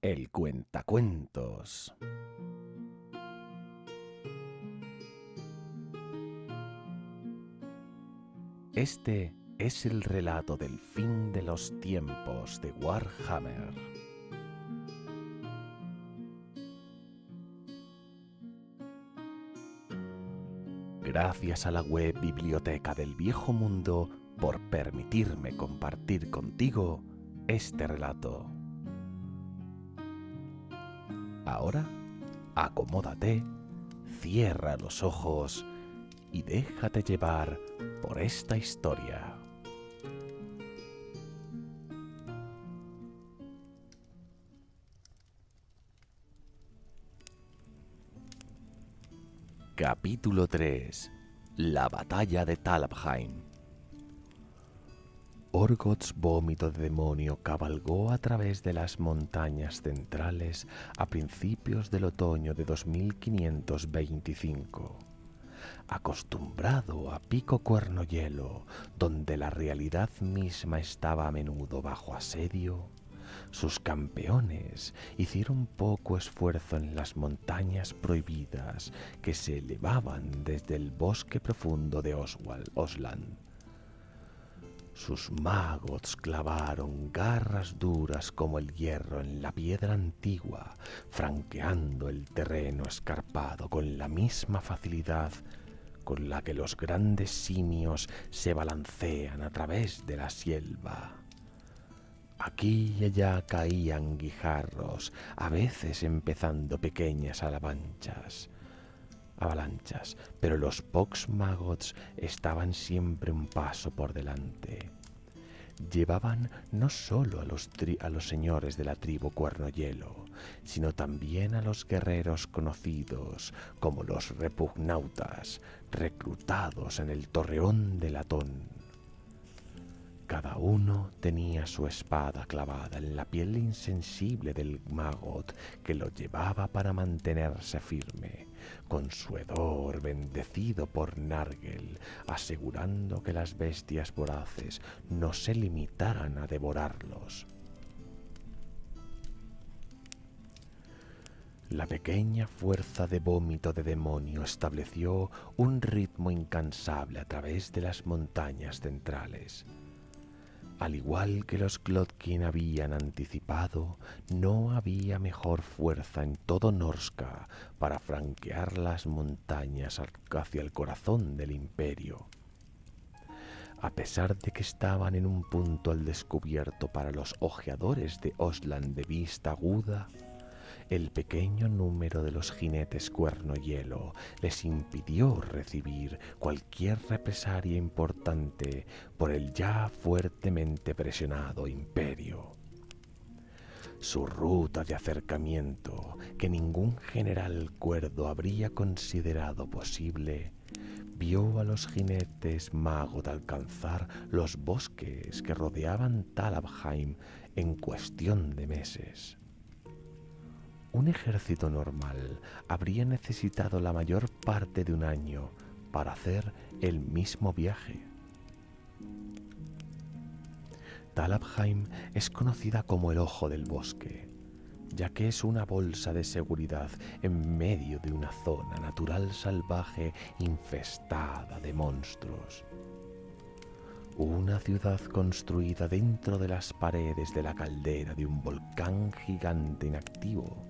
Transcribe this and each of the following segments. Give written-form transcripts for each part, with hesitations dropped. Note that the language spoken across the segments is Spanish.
El Cuentacuentos. Este es el relato del fin de los tiempos de Warhammer. Gracias a la web Biblioteca del Viejo Mundo por permitirme compartir contigo este relato. Ahora, acomódate, cierra los ojos y déjate llevar por esta historia. Capítulo 3. La batalla de Talabheim. Orgoth's vómito de demonio cabalgó a través de las montañas centrales a principios del otoño de 2525. Acostumbrado a Pico Cuerno Hielo, donde la realidad misma estaba a menudo bajo asedio, sus campeones hicieron poco esfuerzo en las montañas prohibidas que se elevaban desde el bosque profundo de Osland. Sus magos clavaron garras duras como el hierro en la piedra antigua, franqueando el terreno escarpado con la misma facilidad con la que los grandes simios se balancean a través de la selva. Aquí y allá caían guijarros, a veces empezando pequeñas avalanchas, pero los Pox Magots estaban siempre un paso por delante. Llevaban no solo a los señores de la tribu Cuerno Hielo, sino también a los guerreros conocidos como los repugnautas, reclutados en el Torreón de Latón. Cada uno tenía su espada clavada en la piel insensible del magot que lo llevaba para mantenerse firme, con su hedor bendecido por Nargel, asegurando que las bestias voraces no se limitaran a devorarlos. La pequeña fuerza de vómito de demonio estableció un ritmo incansable a través de las montañas centrales. Al igual que los Glotkin habían anticipado, no había mejor fuerza en todo Norsca para franquear las montañas hacia el corazón del imperio. A pesar de que estaban en un punto al descubierto para los ojeadores de Osland de vista aguda, el pequeño número de los jinetes Cuerno Hielo les impidió recibir cualquier represalia importante por el ya fuertemente presionado imperio. Su ruta de acercamiento, que ningún general cuerdo habría considerado posible, vio a los jinetes Magot alcanzar los bosques que rodeaban Talabheim en cuestión de meses. Un ejército normal habría necesitado la mayor parte de un año para hacer el mismo viaje. Talabheim es conocida como el Ojo del Bosque, ya que es una bolsa de seguridad en medio de una zona natural salvaje infestada de monstruos. Una ciudad construida dentro de las paredes de la caldera de un volcán gigante inactivo.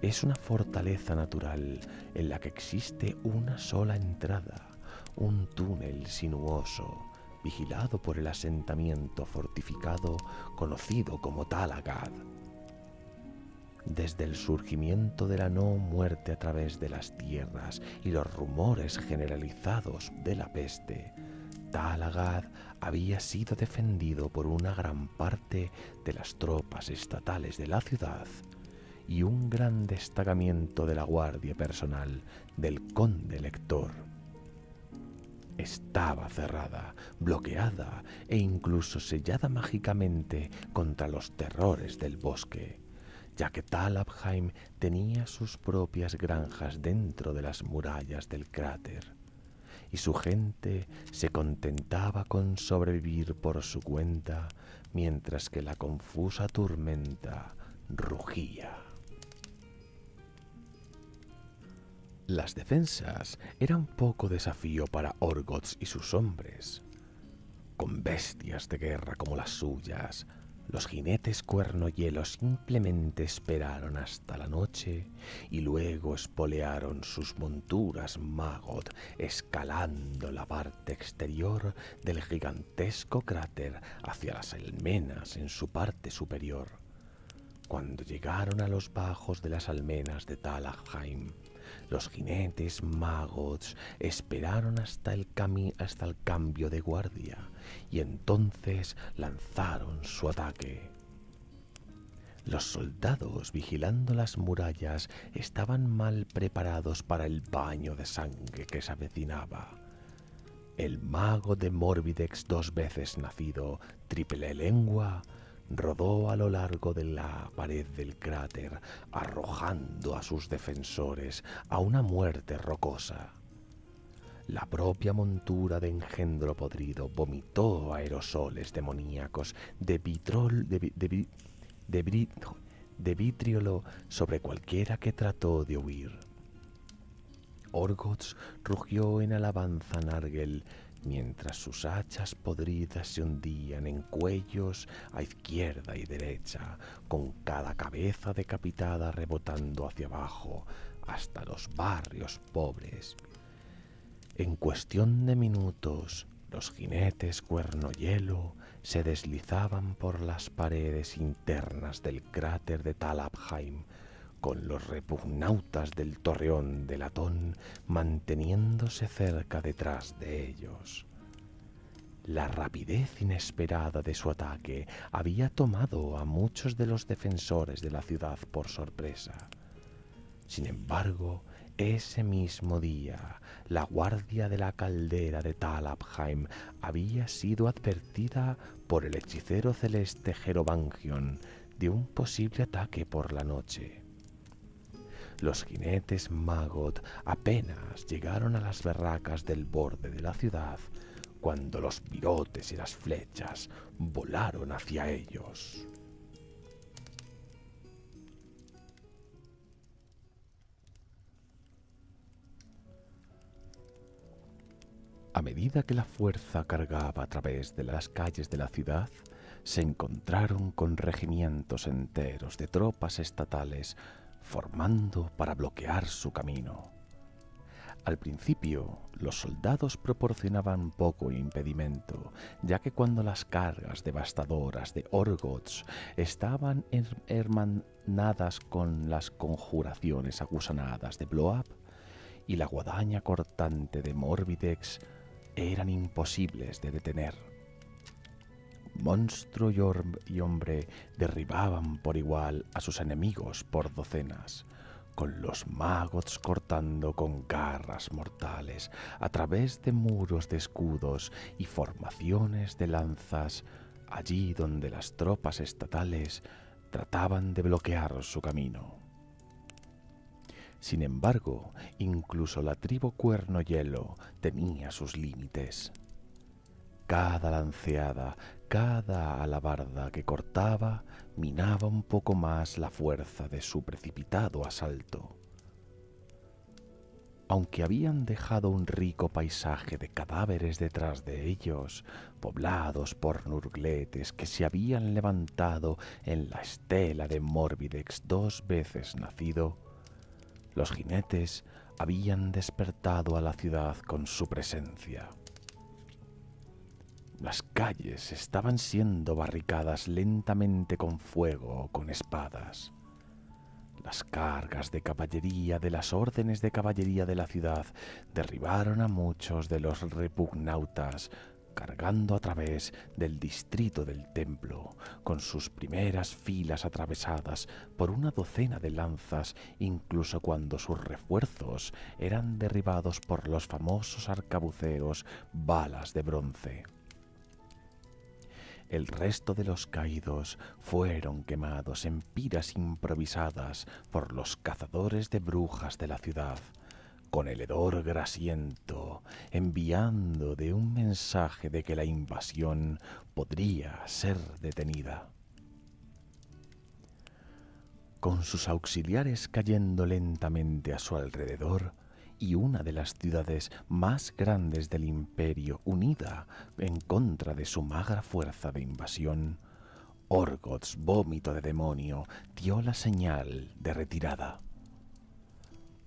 Es una fortaleza natural en la que existe una sola entrada, un túnel sinuoso, vigilado por el asentamiento fortificado conocido como Talagad. Desde el surgimiento de la no muerte a través de las tierras y los rumores generalizados de la peste, Talagad había sido defendido por una gran parte de las tropas estatales de la ciudad y un gran destacamento de la guardia personal del conde lector. Estaba cerrada, bloqueada e incluso sellada mágicamente contra los terrores del bosque, ya que Talabheim tenía sus propias granjas dentro de las murallas del cráter, y su gente se contentaba con sobrevivir por su cuenta, mientras que la confusa tormenta rugía. Las defensas eran poco desafío para Orgoz y sus hombres. Con bestias de guerra como las suyas, los jinetes cuernohielo simplemente esperaron hasta la noche y luego espolearon sus monturas Maggot, escalando la parte exterior del gigantesco cráter hacia las almenas en su parte superior. Cuando llegaron a los bajos de las almenas de Talabheim, los jinetes Maggots esperaron hasta el cambio de guardia y entonces lanzaron su ataque. Los soldados vigilando las murallas estaban mal preparados para el baño de sangre que se avecinaba. El mago de Morbidex 2 veces nacido, Triple Lengua, rodó a lo largo de la pared del cráter, arrojando a sus defensores a una muerte rocosa. La propia montura de engendro podrido vomitó aerosoles demoníacos de vitriolo sobre cualquiera que trató de huir. Orgoz rugió en alabanza a Nargel, mientras sus hachas podridas se hundían en cuellos a izquierda y derecha, con cada cabeza decapitada rebotando hacia abajo hasta los barrios pobres. En cuestión de minutos, los jinetes cuernohielo se deslizaban por las paredes internas del cráter de Talabheim, con los repugnautas del torreón de latón manteniéndose cerca detrás de ellos. La rapidez inesperada de su ataque había tomado a muchos de los defensores de la ciudad por sorpresa. Sin embargo, ese mismo día, la guardia de la caldera de Talabheim había sido advertida por el hechicero celeste Jerobangion de un posible ataque por la noche. Los jinetes Maggot apenas llegaron a las barracas del borde de la ciudad cuando los virotes y las flechas volaron hacia ellos. A medida que la fuerza cargaba a través de las calles de la ciudad, se encontraron con regimientos enteros de tropas estatales formando para bloquear su camino. Al principio, los soldados proporcionaban poco impedimento, ya que cuando las cargas devastadoras de Orgoz estaban hermanadas con las conjuraciones agusanadas de Bloab y la guadaña cortante de Morbidex, eran imposibles de detener. Monstruo y hombre derribaban por igual a sus enemigos por docenas, con los Maggots cortando con garras mortales a través de muros de escudos y formaciones de lanzas, allí donde las tropas estatales trataban de bloquear su camino. Sin embargo, incluso la tribu Cuernohielo tenía sus límites. Cada lanceada, cada alabarda que cortaba minaba un poco más la fuerza de su precipitado asalto. Aunque habían dejado un rico paisaje de cadáveres detrás de ellos, poblados por nurgletes que se habían levantado en la estela de Morbidex 2 veces nacido, los jinetes habían despertado a la ciudad con su presencia. Las calles estaban siendo barricadas lentamente con fuego o con espadas. Las cargas de caballería de las órdenes de caballería de la ciudad derribaron a muchos de los repugnautas, cargando a través del distrito del templo, con sus primeras filas atravesadas por una docena de lanzas, incluso cuando sus refuerzos eran derribados por los famosos arcabuceros balas de bronce. El resto de los caídos fueron quemados en piras improvisadas por los cazadores de brujas de la ciudad, con el hedor grasiento enviando de un mensaje de que la invasión podría ser detenida. con sus auxiliares cayendo lentamente a su alrededor, y una de las ciudades más grandes del imperio unida en contra de su magra fuerza de invasión, Orgots, vómito de demonio, dio la señal de retirada.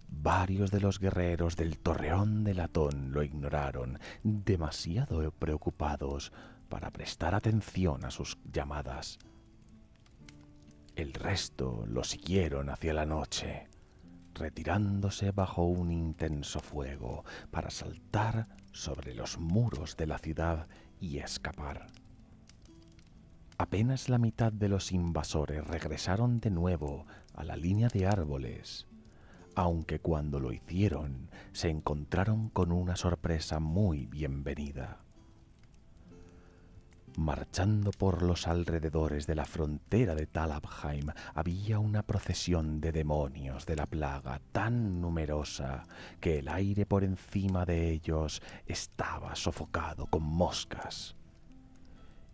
Varios de los guerreros del Torreón de Latón lo ignoraron, demasiado preocupados para prestar atención a sus llamadas. El resto lo siguieron hacia la noche, retirándose bajo un intenso fuego para saltar sobre los muros de la ciudad y escapar. Apenas la mitad de los invasores regresaron de nuevo a la línea de árboles, aunque cuando lo hicieron se encontraron con una sorpresa muy bienvenida. Marchando por los alrededores de la frontera de Talabheim había una procesión de demonios de la plaga tan numerosa que el aire por encima de ellos estaba sofocado con moscas.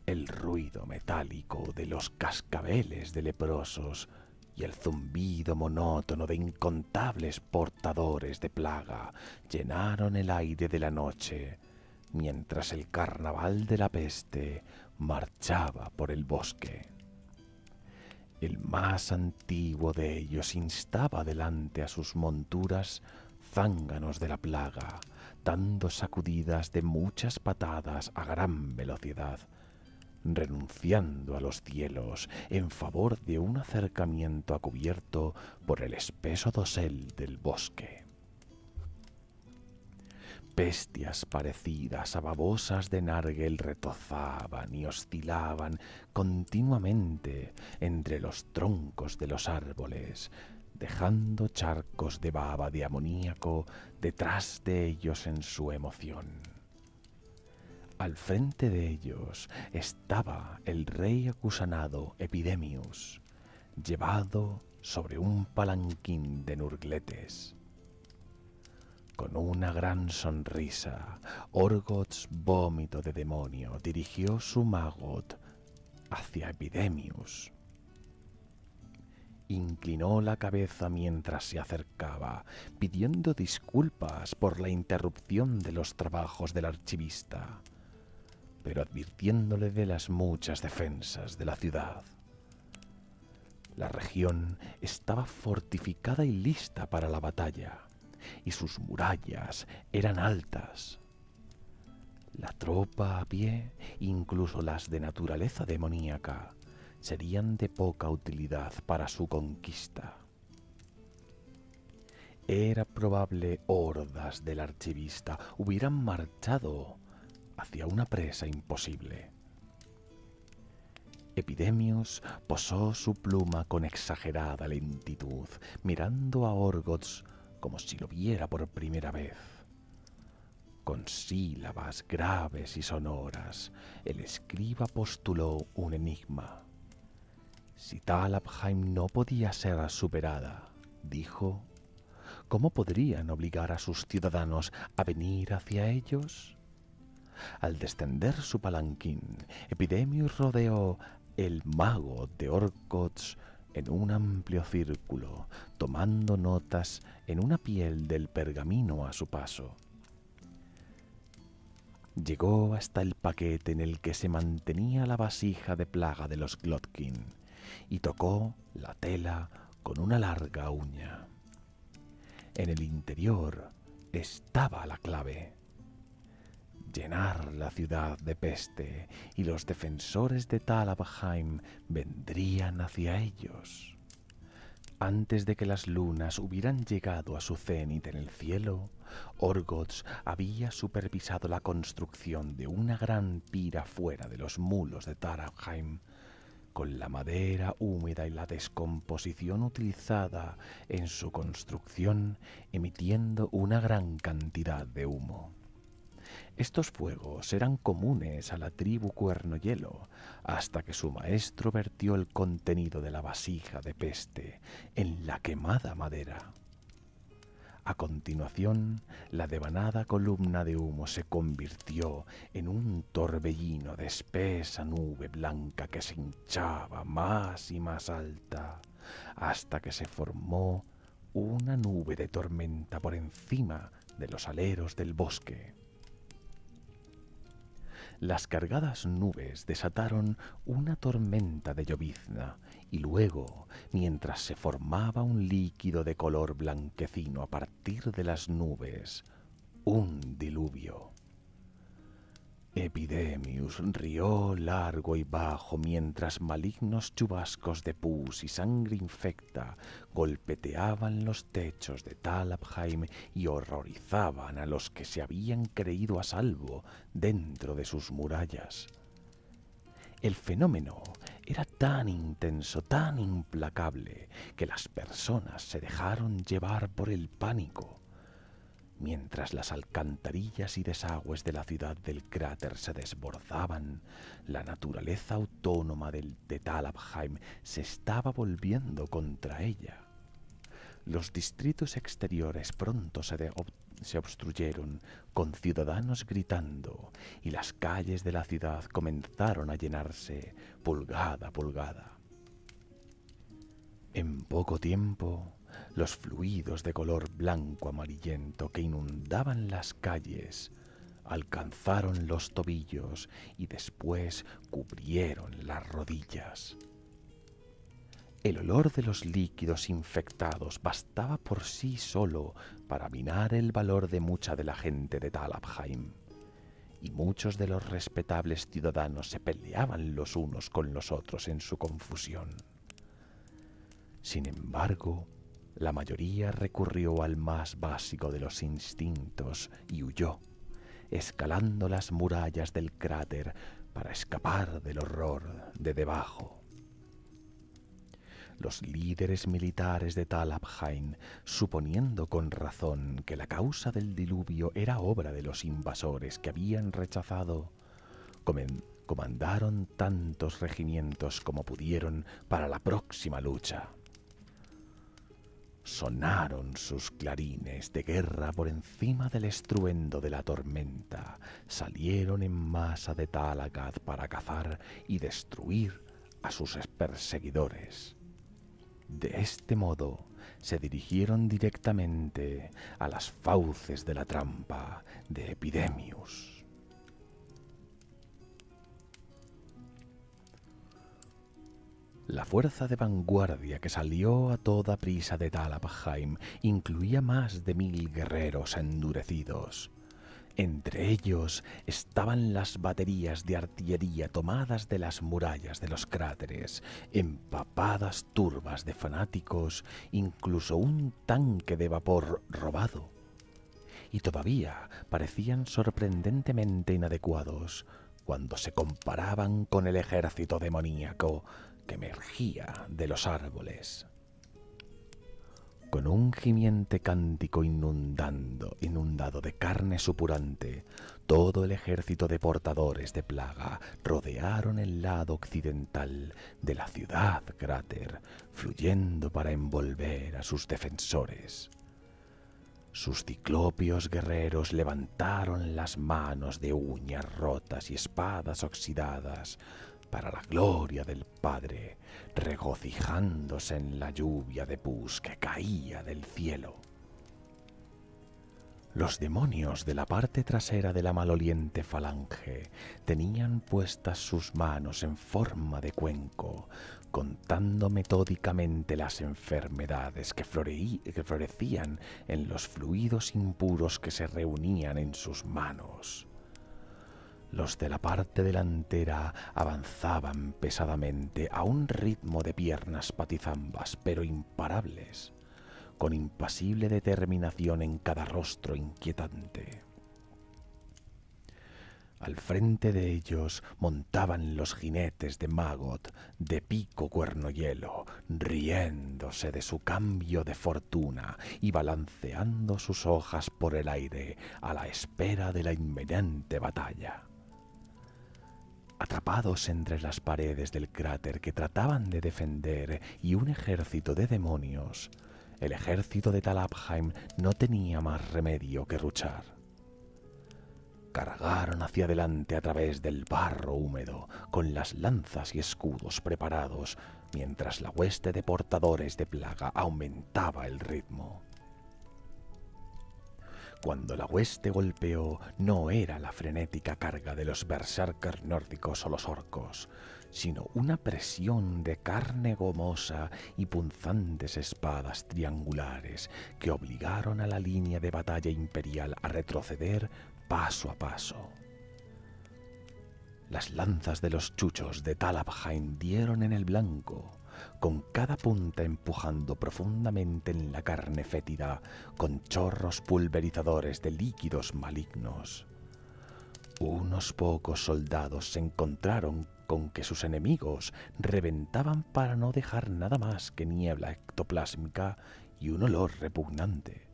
El ruido metálico de los cascabeles de leprosos y el zumbido monótono de incontables portadores de plaga llenaron el aire de la noche, mientras el carnaval de la peste marchaba por el bosque. El más antiguo de ellos instaba delante a sus monturas zánganos de la plaga, dando sacudidas de muchas patadas a gran velocidad, renunciando a los cielos en favor de un acercamiento a cubierto por el espeso dosel del bosque. Bestias parecidas a babosas de Nargel retozaban y oscilaban continuamente entre los troncos de los árboles, dejando charcos de baba de amoníaco detrás de ellos en su emoción. Al frente de ellos estaba el rey acusanado Epidemius, llevado sobre un palanquín de nurgletes. Con una gran sonrisa, Orgots, vómito de demonio, dirigió su magot hacia Epidemius. Inclinó la cabeza mientras se acercaba, pidiendo disculpas por la interrupción de los trabajos del archivista, pero advirtiéndole de las muchas defensas de la ciudad. La región estaba fortificada y lista para la batalla, y sus murallas eran altas. La tropa a pie, incluso las de naturaleza demoníaca, serían de poca utilidad para su conquista. Era probable hordas del archivista hubieran marchado hacia una presa imposible. Epidemius posó su pluma con exagerada lentitud, mirando a Orgots como si lo viera por primera vez. Con sílabas graves y sonoras, el escriba postuló un enigma. Si Talabheim no podía ser superada, dijo, ¿cómo podrían obligar a sus ciudadanos a venir hacia ellos? Al descender su palanquín, Epidemius rodeó el mago de Orgots en un amplio círculo, tomando notas en una piel del pergamino a su paso. Llegó hasta el paquete en el que se mantenía la vasija de plaga de los Glotkin y tocó la tela con una larga uña. En el interior estaba la clave: llenar la ciudad de peste, y los defensores de Talabheim vendrían hacia ellos. Antes de que las lunas hubieran llegado a su cenit en el cielo, Orgots había supervisado la construcción de una gran pira fuera de los mulos de Talabheim, con la madera húmeda y la descomposición utilizada en su construcción emitiendo una gran cantidad de humo. Estos fuegos eran comunes a la tribu Cuernohielo, hasta que su maestro vertió el contenido de la vasija de peste en la quemada madera. A continuación, la devanada columna de humo se convirtió en un torbellino de espesa nube blanca que se hinchaba más y más alta, hasta que se formó una nube de tormenta por encima de los aleros del bosque. Las cargadas nubes desataron una tormenta de llovizna y luego, mientras se formaba un líquido de color blanquecino a partir de las nubes, un diluvio. Epidemius rió largo y bajo mientras malignos chubascos de pus y sangre infecta golpeteaban los techos de Talabheim y horrorizaban a los que se habían creído a salvo dentro de sus murallas. El fenómeno era tan intenso, tan implacable, que las personas se dejaron llevar por el pánico. Mientras las alcantarillas y desagües de la ciudad del cráter se desbordaban, la naturaleza autónoma de Talabheim se estaba volviendo contra ella. Los distritos exteriores pronto se obstruyeron con ciudadanos gritando y las calles de la ciudad comenzaron a llenarse pulgada a pulgada. En poco tiempo, los fluidos de color blanco amarillento que inundaban las calles alcanzaron los tobillos y después cubrieron las rodillas. El olor de los líquidos infectados bastaba por sí solo para minar el valor de mucha de la gente de Talabheim, y muchos de los respetables ciudadanos se peleaban los unos con los otros en su confusión. Sin embargo, la mayoría recurrió al más básico de los instintos y huyó, escalando las murallas del cráter para escapar del horror de debajo. Los líderes militares de Talabheim, suponiendo con razón que la causa del diluvio era obra de los invasores que habían rechazado, comandaron tantos regimientos como pudieron para la próxima lucha. Sonaron sus clarines de guerra por encima del estruendo de la tormenta. Salieron en masa de Talagad para cazar y destruir a sus perseguidores. De este modo, se dirigieron directamente a las fauces de la trampa de Epidemius. La fuerza de vanguardia que salió a toda prisa de Talabheim incluía más de 1000 guerreros endurecidos. Entre ellos estaban las baterías de artillería tomadas de las murallas de los cráteres, empapadas turbas de fanáticos, incluso un tanque de vapor robado. Y todavía parecían sorprendentemente inadecuados cuando se comparaban con el ejército demoníaco que emergía de los árboles. Con un gimiente cántico inundado de carne supurante, todo el ejército de portadores de plaga rodearon el lado occidental de la ciudad cráter, fluyendo para envolver a sus defensores. Sus ciclópeos guerreros levantaron las manos de uñas rotas y espadas oxidadas para la gloria del Padre, regocijándose en la lluvia de pus que caía del cielo. Los demonios de la parte trasera de la maloliente falange tenían puestas sus manos en forma de cuenco, contando metódicamente las enfermedades que florecían en los fluidos impuros que se reunían en sus manos. Los de la parte delantera avanzaban pesadamente a un ritmo de piernas patizambas, pero imparables, con impasible determinación en cada rostro inquietante. Al frente de ellos montaban los jinetes de Maggot, de pico cuerno hielo, riéndose de su cambio de fortuna y balanceando sus hojas por el aire a la espera de la inminente batalla. Atrapados entre las paredes del cráter que trataban de defender y un ejército de demonios, el ejército de Talabheim no tenía más remedio que luchar. Cargaron hacia adelante a través del barro húmedo, con las lanzas y escudos preparados, mientras la hueste de portadores de plaga aumentaba el ritmo. Cuando la hueste golpeó, no era la frenética carga de los berserkers nórdicos o los orcos, sino una presión de carne gomosa y punzantes espadas triangulares que obligaron a la línea de batalla imperial a retroceder paso a paso. Las lanzas de los chuchos de Talabheim dieron en el blanco, con cada punta empujando profundamente en la carne fétida con chorros pulverizadores de líquidos malignos. Unos pocos soldados se encontraron con que sus enemigos reventaban para no dejar nada más que niebla ectoplásmica y un olor repugnante.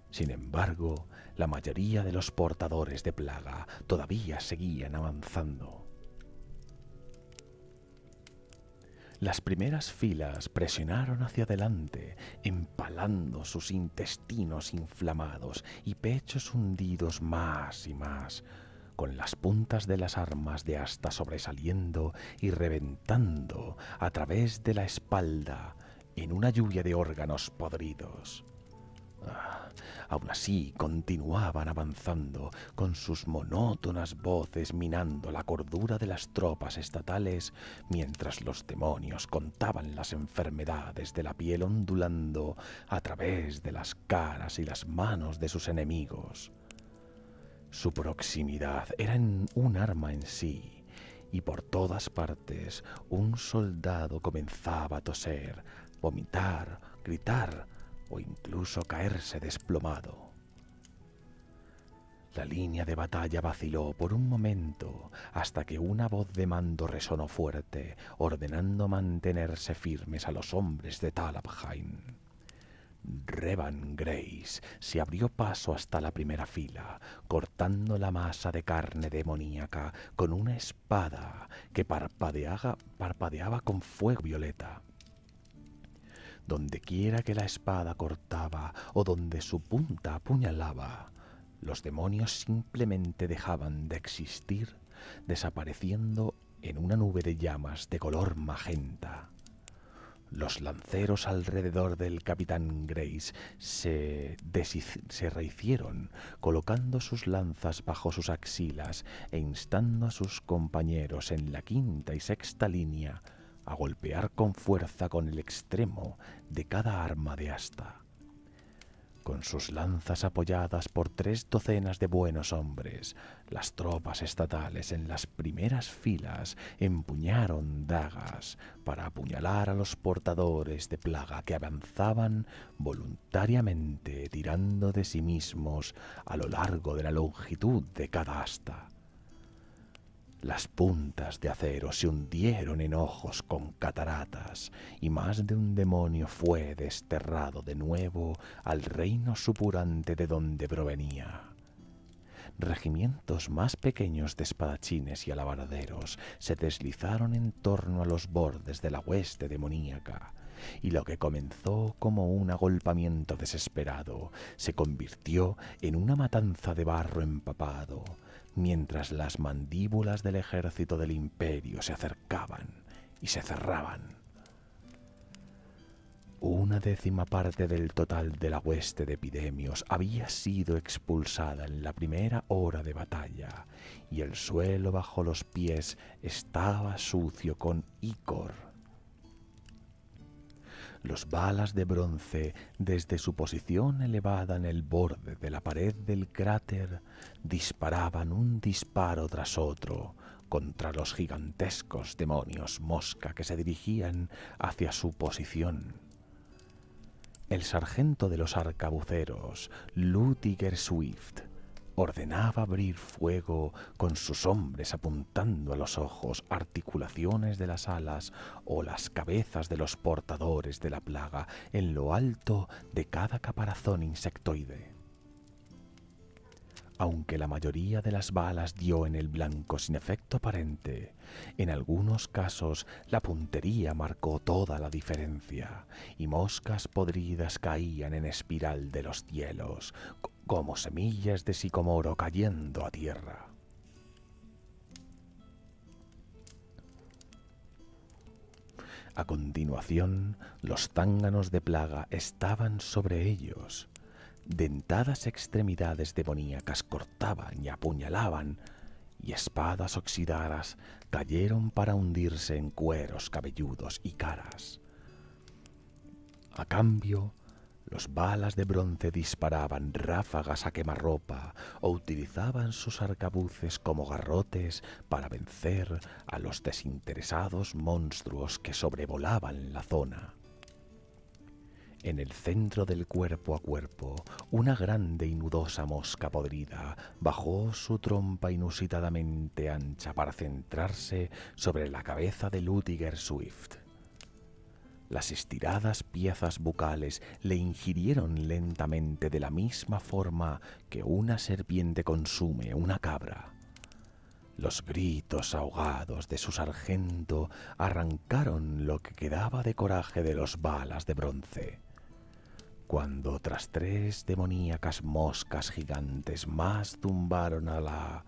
Sin embargo, la mayoría de los portadores de plaga todavía seguían avanzando. Las primeras filas presionaron hacia adelante, empalando sus intestinos inflamados y pechos hundidos más y más, con las puntas de las armas de asta sobresaliendo y reventando a través de la espalda en una lluvia de órganos podridos. Aún así continuaban avanzando con sus monótonas voces minando la cordura de las tropas estatales mientras los demonios contaban las enfermedades de la piel ondulando a través de las caras y las manos de sus enemigos. Su proximidad era un arma en sí, y por todas partes un soldado comenzaba a toser, vomitar, gritar o incluso caerse desplomado. La línea de batalla vaciló por un momento hasta que una voz de mando resonó fuerte, ordenando mantenerse firmes a los hombres de Talabheim. Revan Grace se abrió paso hasta la primera fila, cortando la masa de carne demoníaca con una espada que parpadeaba con fuego violeta. Dondequiera que la espada cortaba o donde su punta apuñalaba, los demonios simplemente dejaban de existir, desapareciendo en una nube de llamas de color magenta. Los lanceros alrededor del capitán Grace se rehicieron, colocando sus lanzas bajo sus axilas e instando a sus compañeros en la quinta y sexta línea a golpear con fuerza con el extremo de cada arma de asta. Con sus lanzas apoyadas por 3 docenas de buenos hombres, las tropas estatales en las primeras filas empuñaron dagas para apuñalar a los portadores de plaga que avanzaban voluntariamente tirando de sí mismos a lo largo de la longitud de cada asta. Las puntas de acero se hundieron en ojos con cataratas y más de un demonio fue desterrado de nuevo al reino supurante de donde provenía. Regimientos más pequeños de espadachines y alabarderos se deslizaron en torno a los bordes de la hueste demoníaca, y lo que comenzó como un agolpamiento desesperado se convirtió en una matanza de barro empapado, mientras las mandíbulas del ejército del imperio se acercaban y se cerraban. 1/10 parte del total de la hueste de epidemios había sido expulsada en la primera hora de batalla, y el suelo bajo los pies estaba sucio con icor. Los balas de bronce, desde su posición elevada en el borde de la pared del cráter, disparaban un disparo tras otro contra los gigantescos demonios mosca que se dirigían hacia su posición. El sargento de los arcabuceros, Lutiger Swift, ordenaba abrir fuego con sus hombres apuntando a los ojos, articulaciones de las alas o las cabezas de los portadores de la plaga en lo alto de cada caparazón insectoide. Aunque la mayoría de las balas dio en el blanco sin efecto aparente, en algunos casos la puntería marcó toda la diferencia y moscas podridas caían en espiral de los hielos, como semillas de sicomoro cayendo a tierra. A continuación, los zánganos de plaga estaban sobre ellos. Dentadas extremidades demoníacas cortaban y apuñalaban, y espadas oxidadas cayeron para hundirse en cueros cabelludos y caras. A cambio, los balas de bronce disparaban ráfagas a quemarropa o utilizaban sus arcabuces como garrotes para vencer a los desinteresados monstruos que sobrevolaban la zona. En el centro del cuerpo a cuerpo, una grande y nudosa mosca podrida bajó su trompa inusitadamente ancha para centrarse sobre la cabeza de Lutiger Swift. Las estiradas piezas bucales le ingirieron lentamente de la misma forma que una serpiente consume una cabra. Los gritos ahogados de su sargento arrancaron lo que quedaba de coraje de los balas de bronce. Cuando tras 3 demoníacas moscas gigantes más tumbaron a la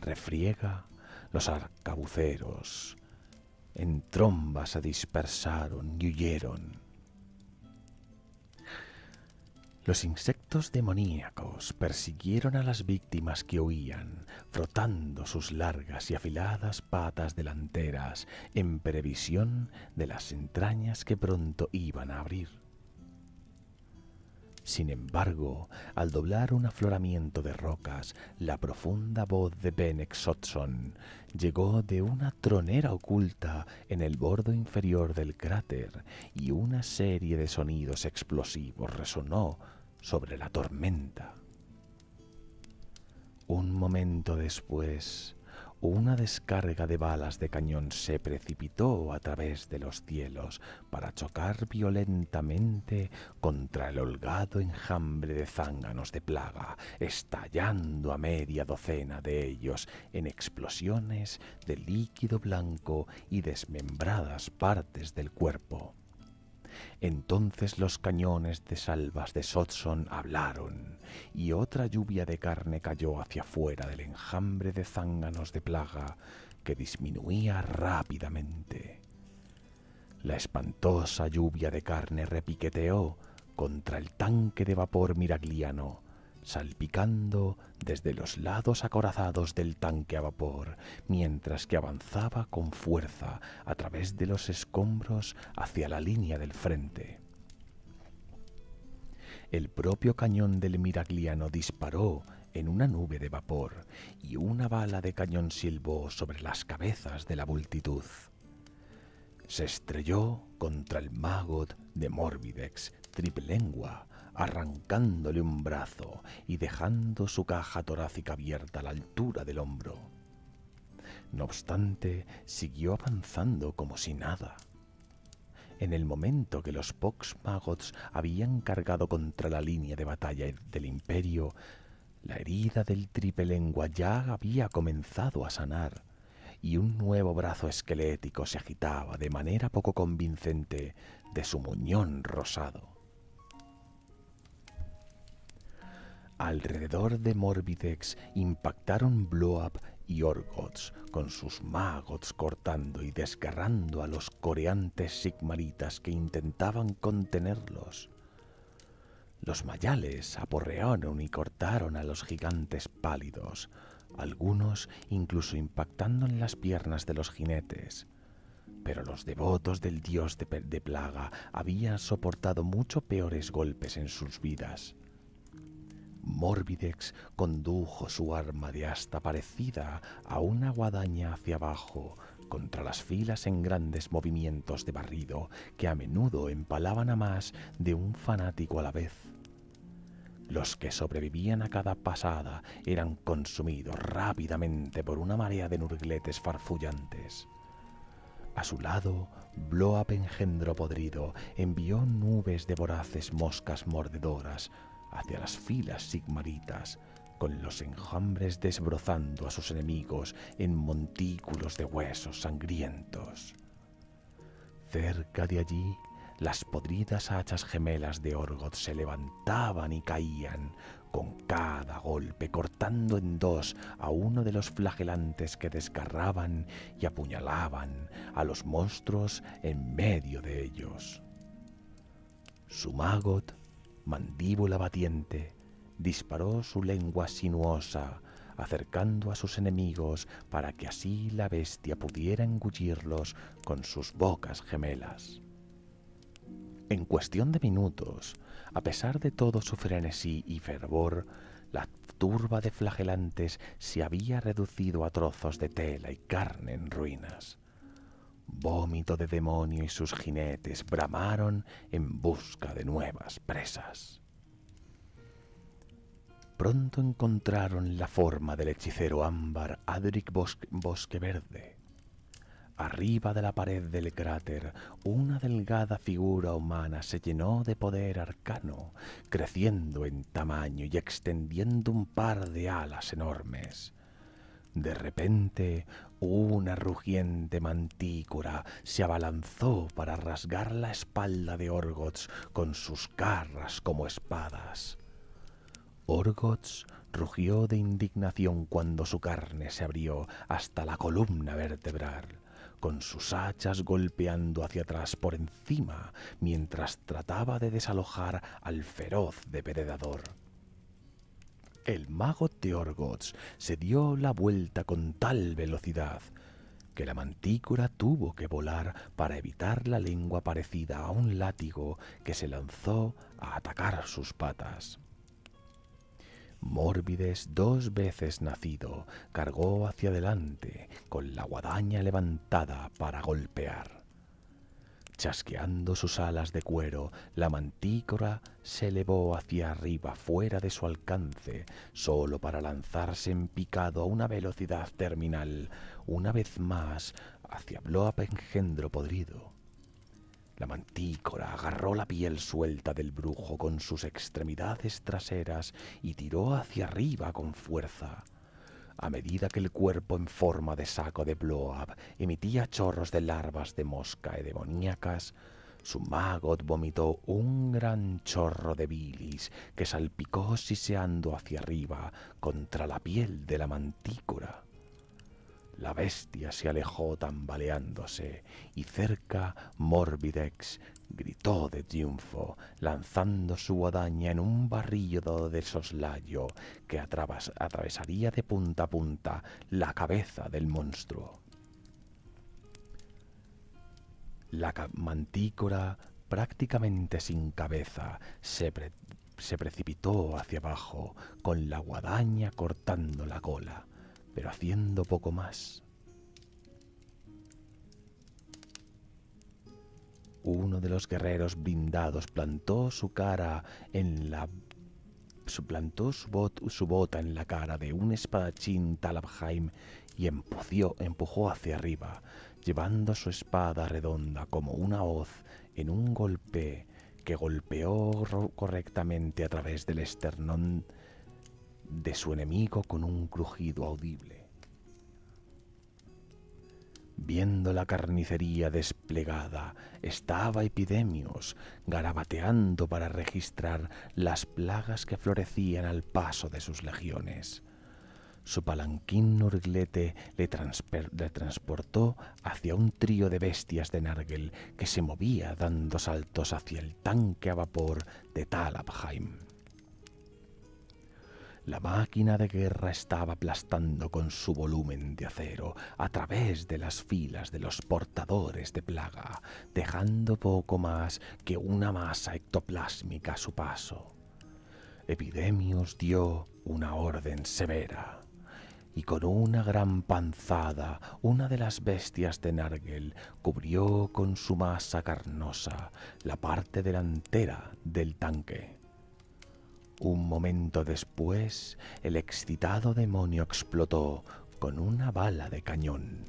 refriega, los arcabuceros en tromba se dispersaron y huyeron. Los insectos demoníacos persiguieron a las víctimas que huían, frotando sus largas y afiladas patas delanteras en previsión de las entrañas que pronto iban a abrir. Sin embargo, al doblar un afloramiento de rocas, la profunda voz de Benek Sotson llegó de una tronera oculta en el borde inferior del cráter y una serie de sonidos explosivos resonó sobre la tormenta. Un momento después, una descarga de balas de cañón se precipitó a través de los cielos para chocar violentamente contra el holgado enjambre de zánganos de plaga, estallando a media docena de ellos en explosiones de líquido blanco y desmembradas partes del cuerpo. Entonces los cañones de salvas de Sotson hablaron, y otra lluvia de carne cayó hacia afuera del enjambre de zánganos de plaga que disminuía rápidamente. La espantosa lluvia de carne repiqueteó contra el tanque de vapor miragliano, salpicando desde los lados acorazados del tanque a vapor, mientras que avanzaba con fuerza a través de los escombros hacia la línea del frente. El propio cañón del miragliano disparó en una nube de vapor y una bala de cañón silbó sobre las cabezas de la multitud. Se estrelló contra el Maggot de Morbidex Triplelengua, arrancándole un brazo y dejando su caja torácica abierta a la altura del hombro. No obstante, siguió avanzando como si nada. En el momento que los Pox Maggots habían cargado contra la línea de batalla del Imperio, la herida del Triplelengua ya había comenzado a sanar, y un nuevo brazo esquelético se agitaba de manera poco convincente de su muñón rosado. Alrededor de Morbidex impactaron Bloab y Orgots, con sus Maggots cortando y desgarrando a los coreantes sigmaritas que intentaban contenerlos. Los mayales aporrearon y cortaron a los gigantes pálidos, algunos incluso impactando en las piernas de los jinetes. Pero los devotos del dios de plaga habían soportado mucho peores golpes en sus vidas. Morbidex condujo su arma de asta parecida a una guadaña hacia abajo contra las filas en grandes movimientos de barrido que a menudo empalaban a más de un fanático a la vez. Los que sobrevivían a cada pasada eran consumidos rápidamente por una marea de nurgletes farfullantes. A su lado, Bloab engendro podrido envió nubes de voraces moscas mordedoras hacia las filas sigmaritas, con los enjambres desbrozando a sus enemigos en montículos de huesos sangrientos. Cerca de allí, Las podridas hachas gemelas de Orgoth se levantaban y caían con cada golpe, cortando en dos a uno de los flagelantes que desgarraban y apuñalaban a los monstruos en medio de ellos. Su maggot, mandíbula batiente, disparó su lengua sinuosa, acercando a sus enemigos para que así la bestia pudiera engullirlos con sus bocas gemelas. En cuestión de minutos, a pesar de todo su frenesí y fervor, la turba de flagelantes se había reducido a trozos de tela y carne en ruinas. Vómito de demonio y sus jinetes bramaron en busca de nuevas presas. Pronto encontraron la forma del hechicero ámbar Adric Bosqueverde. Arriba de la pared del cráter, una delgada figura humana se llenó de poder arcano, creciendo en tamaño y extendiendo un par de alas enormes. De repente, una rugiente mantícora se abalanzó para rasgar la espalda de Orgoth con sus garras como espadas. Orgoth rugió de indignación cuando su carne se abrió hasta la columna vertebral, con sus hachas golpeando hacia atrás por encima mientras trataba de desalojar al feroz depredador. El mago de Orgoth se dio la vuelta con tal velocidad que la mantícora tuvo que volar para evitar la lengua parecida a un látigo que se lanzó a atacar sus patas. Mórbides, 2 veces nacido, cargó hacia adelante con la guadaña levantada para golpear. Chasqueando sus alas de cuero, la mantícora se elevó hacia arriba fuera de su alcance, solo para lanzarse en picado a una velocidad terminal, una vez más hacia Bloab engendro podrido. La mantícora agarró la piel suelta del brujo con sus extremidades traseras y tiró hacia arriba con fuerza. A medida que el cuerpo en forma de saco de Bloab emitía chorros de larvas de mosca y demoníacas, su maggot vomitó un gran chorro de bilis que salpicó siseando hacia arriba contra la piel de la mantícora. La bestia se alejó tambaleándose y cerca Morbidex gritó de triunfo, lanzando su guadaña en un barrido de soslayo que atravesaría de punta a punta la cabeza del monstruo. La mantícora, prácticamente sin cabeza, se precipitó hacia abajo, con la guadaña cortando la cola, pero haciendo poco más. Uno de los guerreros blindados plantó su bota en la cara de un espadachín Talabheim y empujó hacia arriba, llevando su espada redonda como una hoz en un golpe que golpeó correctamente a través del esternón de su enemigo con un crujido audible. Viendo la carnicería desplegada, estaba Epidemios garabateando para registrar las plagas que florecían al paso de sus legiones. Su palanquín Nurglete le transportó hacia un trío de bestias de Nargel que se movía dando saltos hacia el tanque a vapor de Talabheim. La máquina de guerra estaba aplastando con su volumen de acero a través de las filas de los portadores de plaga, dejando poco más que una masa ectoplásmica a su paso. Epidemios dio una orden severa, y con una gran panzada, una de las bestias de Nargel cubrió con su masa carnosa la parte delantera del tanque. Un momento después, el excitado demonio explotó con una bala de cañón.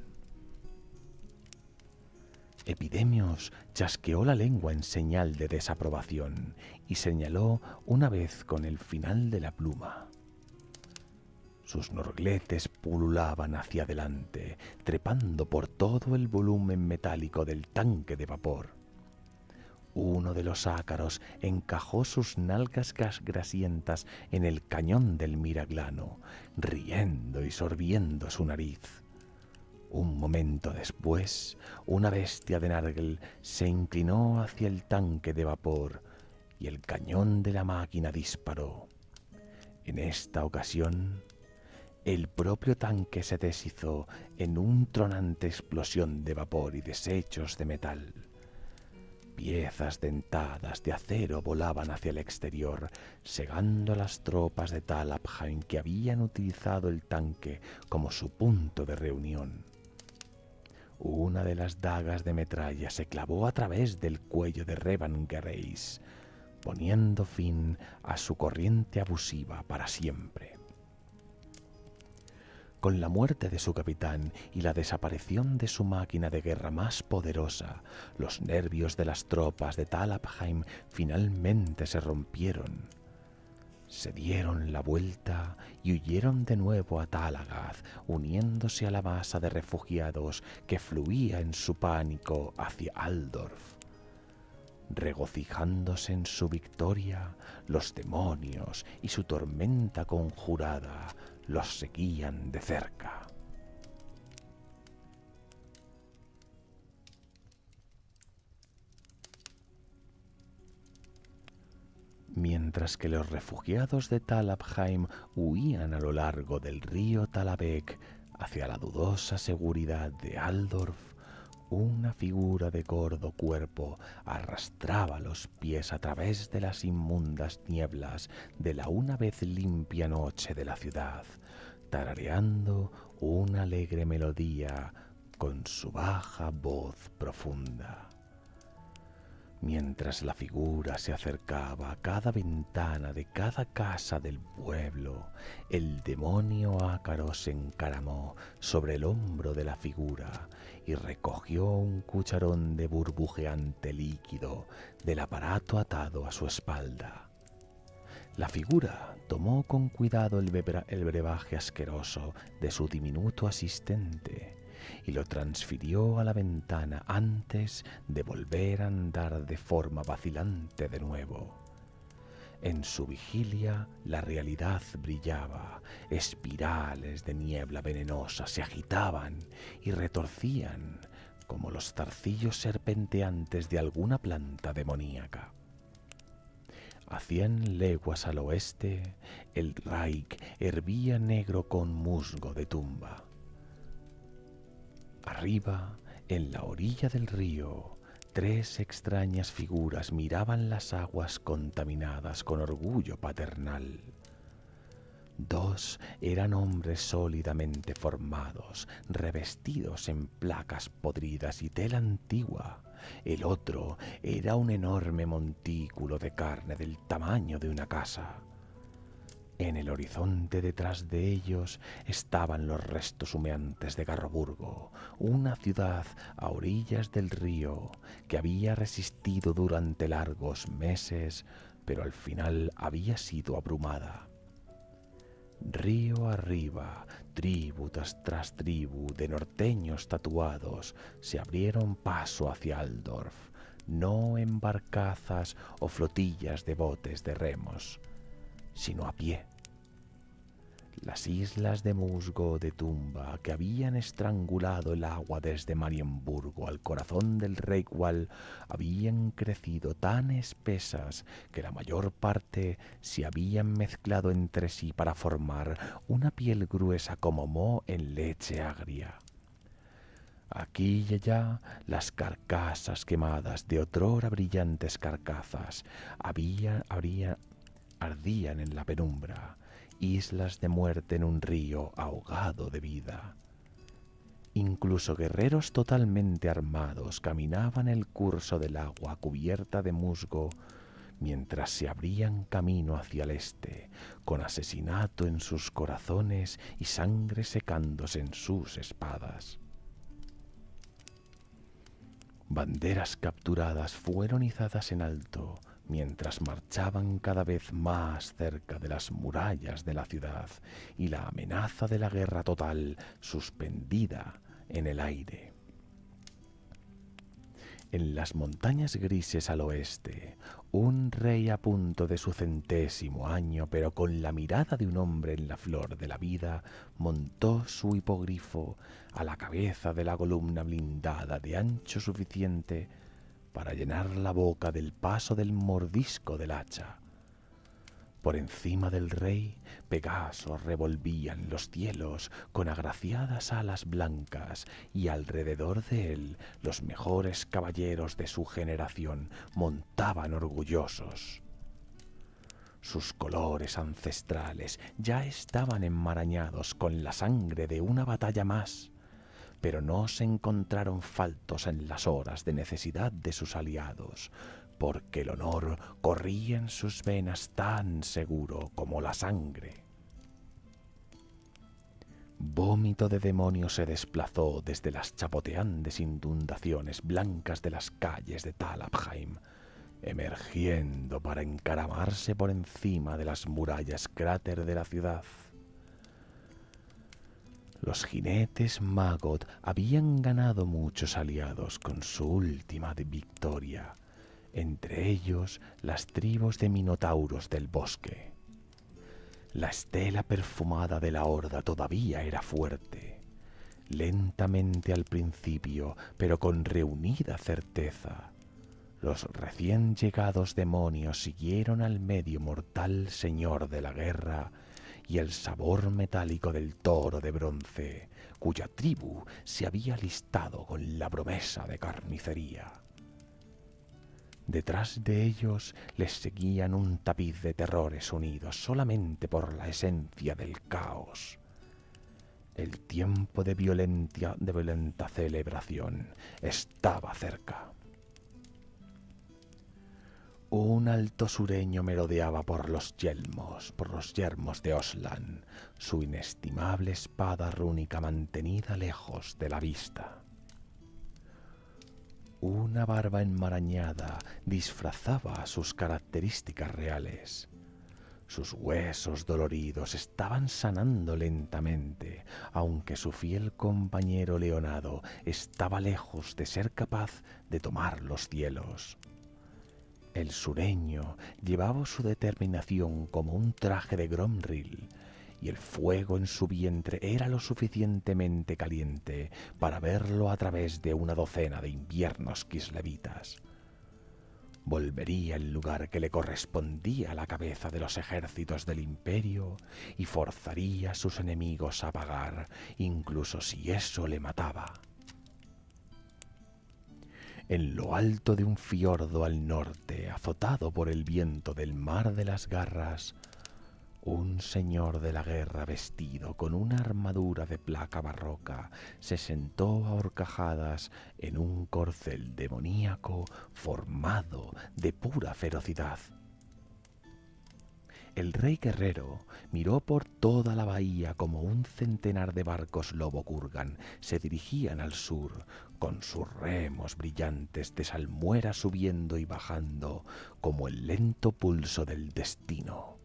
Epidemios chasqueó la lengua en señal de desaprobación y señaló una vez con el final de la pluma. Sus norgletes pululaban hacia adelante, trepando por todo el volumen metálico del tanque de vapor. Uno de los ácaros encajó sus nalgas grasientas en el cañón del miraglano, riendo y sorbiendo su nariz. Un momento después, una bestia de Nargel se inclinó hacia el tanque de vapor y el cañón de la máquina disparó. En esta ocasión, el propio tanque se deshizó en una tronante explosión de vapor y desechos de metal. Piezas dentadas de acero volaban hacia el exterior, cegando a las tropas de Talabheim que habían utilizado el tanque como su punto de reunión. Una de las dagas de metralla se clavó a través del cuello de Revan Gereis, poniendo fin a su corriente abusiva para siempre. Con la muerte de su capitán y la desaparición de su máquina de guerra más poderosa, los nervios de las tropas de Talabheim finalmente se rompieron. Se dieron la vuelta y huyeron de nuevo a Talagath, uniéndose a la masa de refugiados que fluía en su pánico hacia Aldorf. Regocijándose en su victoria, los demonios y su tormenta conjurada los seguían de cerca. Mientras que los refugiados de Talabheim huían a lo largo del río Talabek hacia la dudosa seguridad de Aldorf, una figura de gordo cuerpo arrastraba los pies a través de las inmundas nieblas de la una vez limpia noche de la ciudad, tarareando una alegre melodía con su baja voz profunda. Mientras la figura se acercaba a cada ventana de cada casa del pueblo, el demonio ácaro se encaramó sobre el hombro de la figura y recogió un cucharón de burbujeante líquido del aparato atado a su espalda. La figura tomó con cuidado el brebaje asqueroso de su diminuto asistente y lo transfirió a la ventana antes de volver a andar de forma vacilante de nuevo. En su vigilia la realidad brillaba, espirales de niebla venenosa se agitaban y retorcían como los zarcillos serpenteantes de alguna planta demoníaca. A 100 leguas al oeste, el Reich hervía negro con musgo de tumba. Arriba, en la orilla del río, 3 extrañas figuras miraban las aguas contaminadas con orgullo paternal. 2 eran hombres sólidamente formados, revestidos en placas podridas y tela antigua. El otro era un enorme montículo de carne del tamaño de una casa. En el horizonte detrás de ellos estaban los restos humeantes de Garroburgo, una ciudad a orillas del río que había resistido durante largos meses, pero al final había sido abrumada. Río arriba, tribu tras tribu de norteños tatuados se abrieron paso hacia Aldorf, no en barcazas o flotillas de botes de remos, sino a pie. Las islas de musgo de tumba que habían estrangulado el agua desde Marienburgo al corazón del Reichswald habían crecido tan espesas que la mayor parte se habían mezclado entre sí para formar una piel gruesa como moho en leche agria. Aquí y allá las carcasas quemadas de otrora brillantes carcazas ardían en la penumbra, islas de muerte en un río ahogado de vida. Incluso guerreros totalmente armados caminaban el curso del agua cubierta de musgo mientras se abrían camino hacia el este, con asesinato en sus corazones y sangre secándose en sus espadas. Banderas capturadas fueron izadas en alto, mientras marchaban cada vez más cerca de las murallas de la ciudad y la amenaza de la guerra total suspendida en el aire. En las montañas grises al oeste, un rey a punto de su 100º año, pero con la mirada de un hombre en la flor de la vida, montó su hipogrifo a la cabeza de la columna blindada de ancho suficiente para llenar la boca del paso del mordisco del hacha. Por encima del rey, Pegaso revolvía en los cielos con agraciadas alas blancas, y alrededor de él los mejores caballeros de su generación montaban orgullosos. Sus colores ancestrales ya estaban enmarañados con la sangre de una batalla más, pero no se encontraron faltos en las horas de necesidad de sus aliados, porque el honor corría en sus venas tan seguro como la sangre. Vómito de demonio se desplazó desde las chapoteantes inundaciones blancas de las calles de Talabheim, emergiendo para encaramarse por encima de las murallas cráter de la ciudad. Los jinetes Maggot habían ganado muchos aliados con su última victoria, entre ellos las tribus de minotauros del bosque. La estela perfumada de la horda todavía era fuerte. Lentamente al principio, pero con reunida certeza, los recién llegados demonios siguieron al medio mortal señor de la guerra y el sabor metálico del toro de bronce, cuya tribu se había alistado con la promesa de carnicería. Detrás de ellos les seguían un tapiz de terrores unidos solamente por la esencia del caos. El tiempo de violenta celebración estaba cerca. Un alto sureño merodeaba por los yermos de Oslan, su inestimable espada rúnica mantenida lejos de la vista. Una barba enmarañada disfrazaba sus características reales. Sus huesos doloridos estaban sanando lentamente, aunque su fiel compañero Leonado estaba lejos de ser capaz de tomar los cielos. El sureño llevaba su determinación como un traje de Gromril, y el fuego en su vientre era lo suficientemente caliente para verlo a través de una docena de inviernos kislevitas. Volvería al lugar que le correspondía a la cabeza de los ejércitos del imperio y forzaría a sus enemigos a pagar, incluso si eso le mataba. En lo alto de un fiordo al norte, azotado por el viento del mar de las garras, un señor de la guerra vestido con una armadura de placa barroca se sentó a horcajadas en un corcel demoníaco formado de pura ferocidad. El rey guerrero miró por toda la bahía como un centenar de barcos lobo Kurgan se dirigían al sur, con sus remos brillantes de salmuera subiendo y bajando como el lento pulso del destino.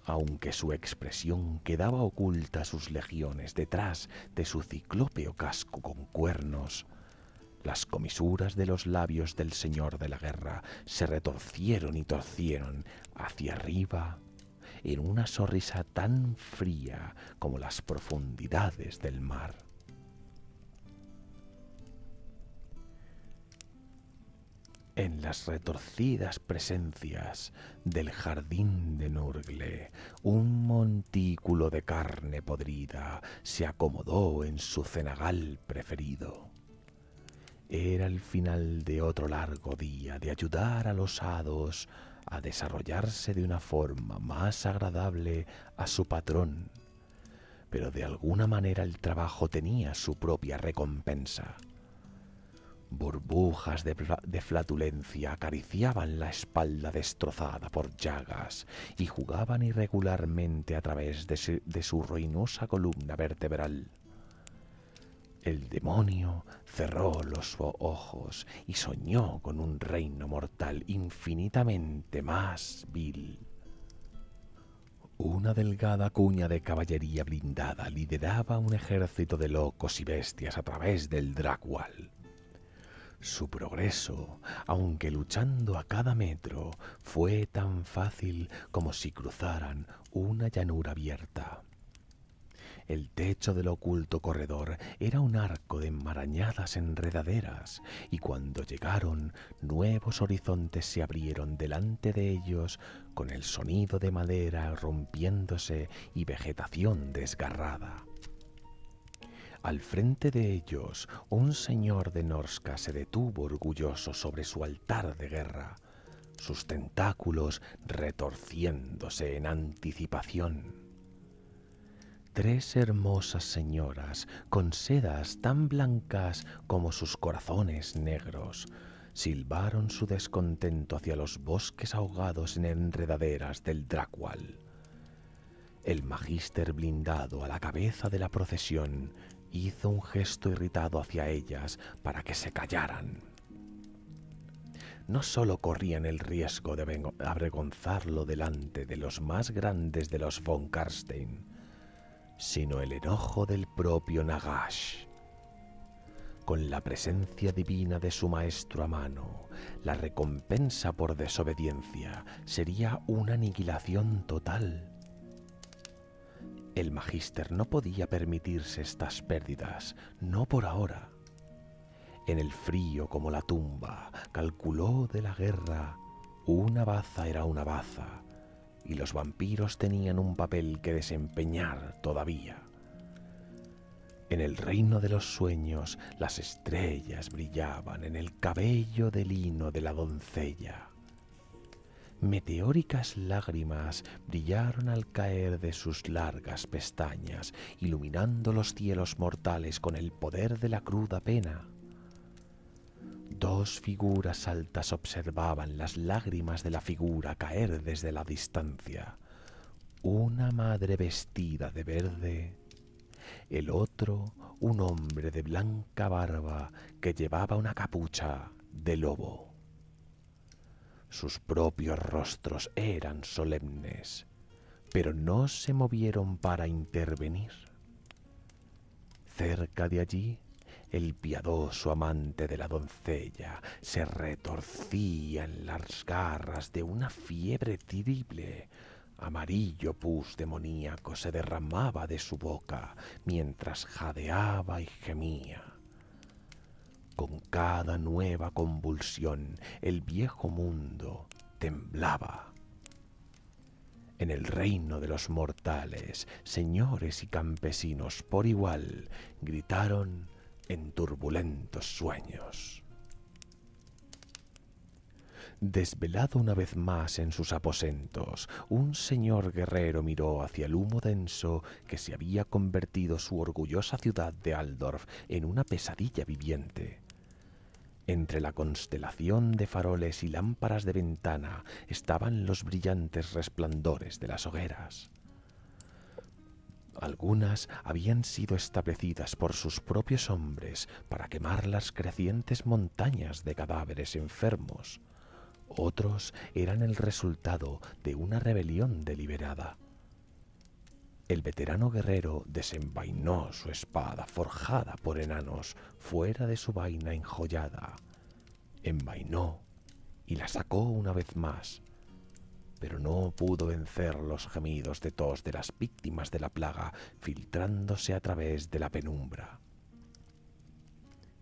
Aunque su expresión quedaba oculta a sus legiones detrás de su ciclópeo casco con cuernos, las comisuras de los labios del señor de la guerra se retorcieron y torcieron hacia arriba en una sonrisa tan fría como las profundidades del mar. En las retorcidas presencias del jardín de Nurgle, un montículo de carne podrida se acomodó en su cenagal preferido. Era el final de otro largo día de ayudar a los hados a desarrollarse de una forma más agradable a su patrón, pero de alguna manera el trabajo tenía su propia recompensa. Burbujas de flatulencia acariciaban la espalda destrozada por llagas y jugaban irregularmente a través de su ruinosa columna vertebral. El demonio cerró los ojos y soñó con un reino mortal infinitamente más vil. Una delgada cuña de caballería blindada lideraba un ejército de locos y bestias a través del Dragwall. Su progreso, aunque luchando a cada metro, fue tan fácil como si cruzaran una llanura abierta. El techo del oculto corredor era un arco de enmarañadas enredaderas, y cuando llegaron, nuevos horizontes se abrieron delante de ellos con el sonido de madera rompiéndose y vegetación desgarrada. Al frente de ellos, un señor de Norska se detuvo orgulloso sobre su altar de guerra, sus tentáculos retorciéndose en anticipación. 3 hermosas señoras, con sedas tan blancas como sus corazones negros, silbaron su descontento hacia los bosques ahogados en enredaderas del Drakwal. El magíster blindado a la cabeza de la procesión hizo un gesto irritado hacia ellas para que se callaran. No solo corrían el riesgo de avergonzarlo delante de los más grandes de los von Karstein, sino el enojo del propio Nagash. Con la presencia divina de su maestro a mano, la recompensa por desobediencia sería una aniquilación total. El magíster no podía permitirse estas pérdidas, no por ahora. En el frío como la tumba, calculó de la guerra, una baza era una baza, y los vampiros tenían un papel que desempeñar todavía. En el reino de los sueños, las estrellas brillaban en el cabello de lino de la doncella. Meteóricas lágrimas brillaron al caer de sus largas pestañas, iluminando los cielos mortales con el poder de la cruda pena. 2 figuras altas observaban las lágrimas de la figura caer desde la distancia. Una madre vestida de verde, el otro un hombre de blanca barba que llevaba una capucha de lobo. Sus propios rostros eran solemnes, pero no se movieron para intervenir. Cerca de allí, el piadoso amante de la doncella se retorcía en las garras de una fiebre terrible. Amarillo pus demoníaco se derramaba de su boca mientras jadeaba y gemía. Con cada nueva convulsión, el viejo mundo temblaba. En el reino de los mortales, señores y campesinos por igual gritaron en turbulentos sueños. Desvelado una vez más en sus aposentos, un señor guerrero miró hacia el humo denso que se había convertido su orgullosa ciudad de Aldorf en una pesadilla viviente. Entre la constelación de faroles y lámparas de ventana estaban los brillantes resplandores de las hogueras. Algunas habían sido establecidas por sus propios hombres para quemar las crecientes montañas de cadáveres enfermos. Otros eran el resultado de una rebelión deliberada. El veterano guerrero desenvainó su espada forjada por enanos fuera de su vaina enjollada. Envainó y la sacó una vez más, pero no pudo vencer los gemidos de tos de las víctimas de la plaga filtrándose a través de la penumbra.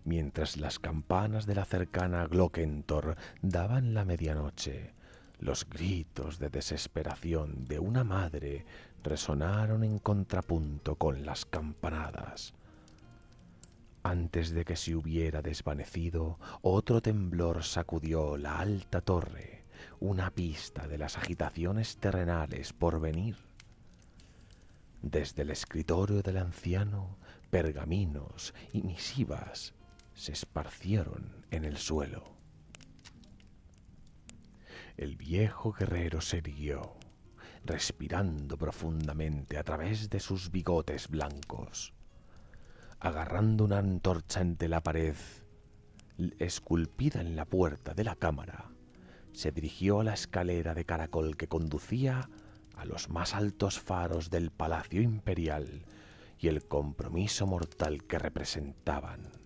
Mientras las campanas de la cercana Glockentor daban la medianoche, los gritos de desesperación de una madre resonaron en contrapunto con las campanadas. Antes de que se hubiera desvanecido, otro temblor sacudió la alta torre, una pista de las agitaciones terrenales por venir. Desde el escritorio del anciano, pergaminos y misivas se esparcieron en el suelo. El viejo guerrero se irguió, respirando profundamente a través de sus bigotes blancos. Agarrando una antorcha entre la pared esculpida en la puerta de la cámara, se dirigió a la escalera de caracol que conducía a los más altos faros del Palacio Imperial y el compromiso mortal que representaban.